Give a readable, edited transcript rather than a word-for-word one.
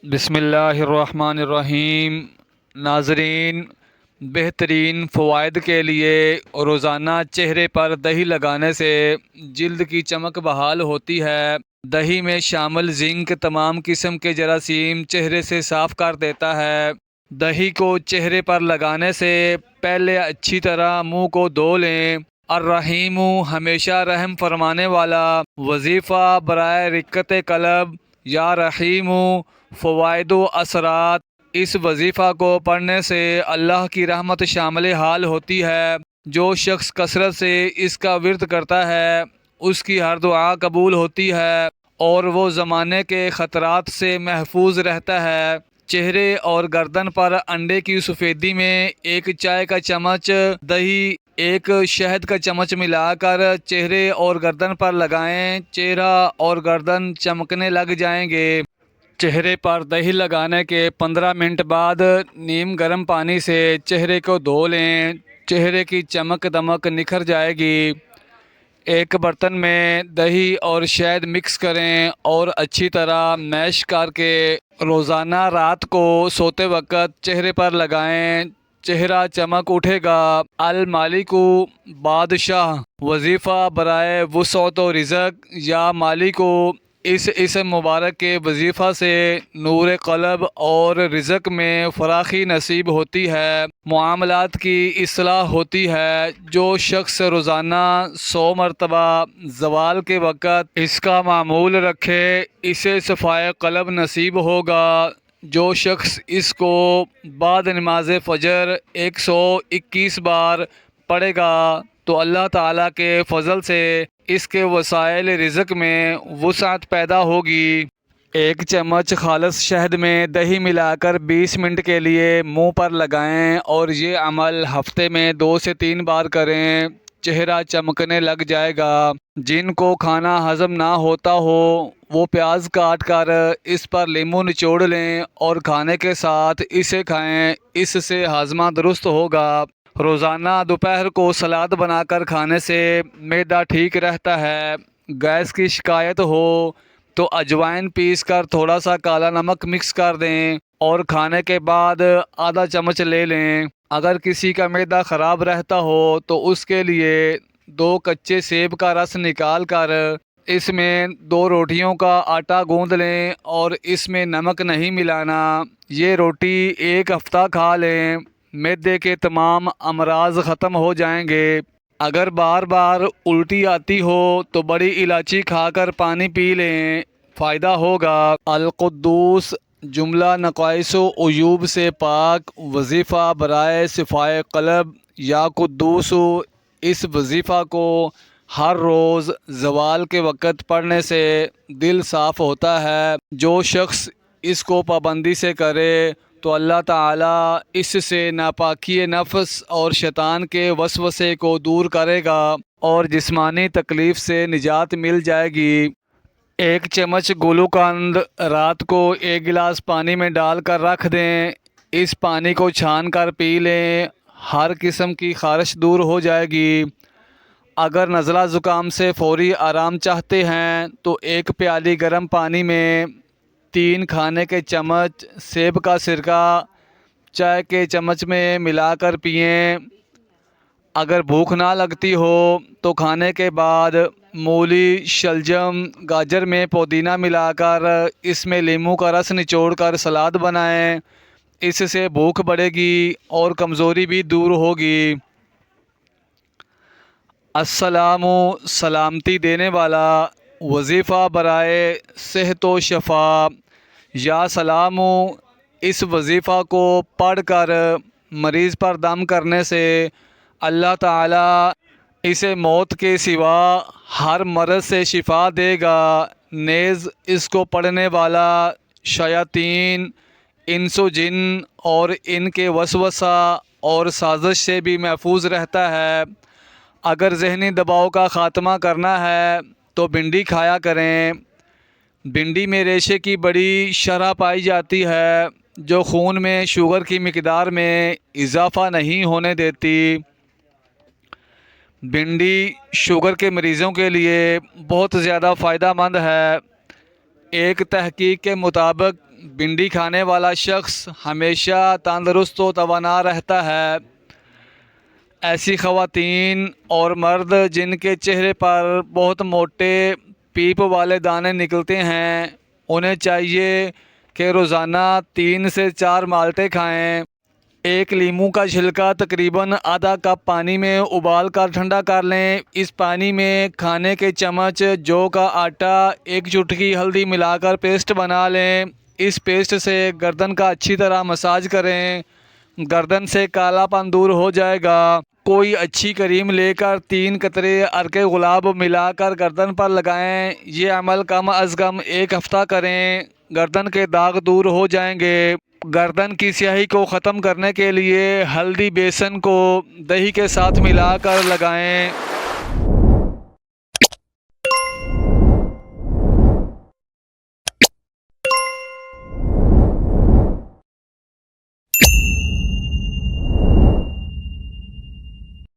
بسم اللہ الرحمن الرحیم۔ ناظرین، بہترین فوائد کے لیے روزانہ چہرے پر دہی لگانے سے جلد کی چمک بحال ہوتی ہے۔ دہی میں شامل زنک تمام قسم کے جراثیم چہرے سے صاف کر دیتا ہے۔ دہی کو چہرے پر لگانے سے پہلے اچھی طرح منہ کو دھو لیں۔ الرحیم ہمیشہ رحم فرمانے والا، وظیفہ برائے رقت قلب یا رحیم فوائد و اثرات۔ اس وظیفہ کو پڑھنے سے اللہ کی رحمت شامل حال ہوتی ہے۔ جو شخص کثرت سے اس کا ورد کرتا ہے اس کی ہر دعا قبول ہوتی ہے اور وہ زمانے کے خطرات سے محفوظ رہتا ہے۔ چہرے اور گردن پر انڈے کی سفیدی میں ایک چائے کا چمچ دہی ایک شہد کا چمچ ملا کر چہرے اور گردن پر لگائیں۔ چہرہ اور گردن چمکنے لگ جائیں گے۔ چہرے پر دہی لگانے کے 15 منٹ بعد نیم گرم پانی سے چہرے کو دھو لیں۔ چہرے کی چمک دمک نکھر جائے گی۔ ایک برتن میں دہی اور شہد مکس کریں اور اچھی طرح میش کر کے روزانہ رات کو سوتے وقت چہرے پر لگائیں۔ چہرہ چمک اٹھے گا۔ المالک بادشاہ، وظیفہ برائے وسعت و رزق یا مالک، اس اسم مبارک کے وظیفہ سے نور قلب اور رزق میں فراخی نصیب ہوتی ہے، معاملات کی اصلاح ہوتی ہے۔ جو شخص روزانہ 100 مرتبہ زوال کے وقت اس کا معمول رکھے اسے صفائے قلب نصیب ہوگا۔ جو شخص اس کو بعد نماز فجر 121 بار پڑھے گا تو اللہ تعالیٰ کے فضل سے اس کے وسائل رزق میں وسعت پیدا ہوگی۔ ایک چمچ خالص شہد میں دہی ملا کر 20 منٹ کے لیے منہ پر لگائیں اور یہ عمل ہفتے میں 2 سے 3 بار کریں۔ چہرہ چمکنے لگ جائے گا۔ جن کو کھانا ہضم نہ ہوتا ہو وہ پیاز کاٹ کر اس پر لیموں نچوڑ لیں اور کھانے کے ساتھ اسے کھائیں، اس سے ہاضمہ درست ہوگا۔ روزانہ دوپہر کو سلاد بنا کر کھانے سے معدہ ٹھیک رہتا ہے۔ گیس کی شکایت ہو تو اجوائن پیس کر تھوڑا سا کالا نمک مکس کر دیں اور کھانے کے بعد آدھا چمچ لے لیں۔ اگر کسی کا معدہ خراب رہتا ہو تو اس کے لیے 2 کچے سیب کا رس نکال کر اس میں 2 روٹیوں کا آٹا گوندھ لیں اور اس میں نمک نہیں ملانا۔ یہ روٹی 1 ہفتہ کھا لیں، معدے کے تمام امراض ختم ہو جائیں گے۔ اگر بار بار الٹی آتی ہو تو بڑی الائچی کھا کر پانی پی لیں، فائدہ ہوگا۔ القدوس، جملہ نقائص و عیوب سے پاک، وظیفہ برائے صفائے قلب یا قدوس۔ اس وظیفہ کو ہر روز زوال کے وقت پڑھنے سے دل صاف ہوتا ہے۔ جو شخص اس کو پابندی سے کرے تو اللہ تعالیٰ اس سے ناپاکی نفس اور شیطان کے وسوسے کو دور کرے گا اور جسمانی تکلیف سے نجات مل جائے گی۔ 1 چمچ گلوکند رات کو 1 گلاس پانی میں ڈال کر رکھ دیں۔ اس پانی کو چھان کر پی لیں، ہر قسم کی خارش دور ہو جائے گی۔ اگر نزلہ زکام سے فوری آرام چاہتے ہیں تو 1 پیالی گرم پانی میں 3 کھانے کے چمچ سیب کا سرکہ چائے کے چمچ میں ملا کر پئیں۔ اگر بھوک نہ لگتی ہو تو کھانے کے بعد مولی، شلجم، گاجر میں پودینہ ملا کر اس میں لیموں کا رس نچوڑ کر سلاد بنائیں، اس سے بھوک بڑھے گی اور کمزوری بھی دور ہوگی۔ السلام، سلامتی دینے والا، وظیفہ برائے صحت و شفا یا سلام۔ اس وظیفہ کو پڑھ کر مریض پر دم کرنے سے اللہ تعالیٰ اسے موت کے سوا ہر مرض سے شفا دے گا۔ نیز اس کو پڑھنے والا شیاطین، انس و جن اور ان کے وسوسہ اور سازش سے بھی محفوظ رہتا ہے۔ اگر ذہنی دباؤ کا خاتمہ کرنا ہے تو بھنڈی کھایا کریں۔ بھنڈی میں ریشے کی بڑی شرح پائی جاتی ہے جو خون میں شوگر کی مقدار میں اضافہ نہیں ہونے دیتی۔ بھنڈی شوگر کے مریضوں کے لیے بہت زیادہ فائدہ مند ہے۔ ایک تحقیق کے مطابق بھنڈی کھانے والا شخص ہمیشہ تندرست و توانا رہتا ہے۔ ایسی خواتین اور مرد جن کے چہرے پر بہت موٹے پیپ والے دانے نکلتے ہیں، انہیں چاہیے کہ روزانہ 3 سے 4 مالٹے کھائیں۔ ایک لیموں کا چھلکا تقریباً آدھا کپ پانی میں ابال کر ٹھنڈا کر لیں۔ اس پانی میں کھانے کے چمچ جو کا آٹا، 1 چٹکی ہلدی ملا کر پیسٹ بنا لیں۔ اس پیسٹ سے گردن کا اچھی طرح مساج کریں، گردن سے کالا پن دور ہو جائے گا۔ کوئی اچھی کریم لے کر 3 قطرے عرق گلاب ملا کر گردن پر لگائیں۔ یہ عمل کم از کم 1 ہفتہ کریں، گردن کے داغ دور ہو جائیں گے۔ گردن کی سیاہی کو ختم کرنے کے لیے ہلدی بیسن کو دہی کے ساتھ ملا کر لگائیں۔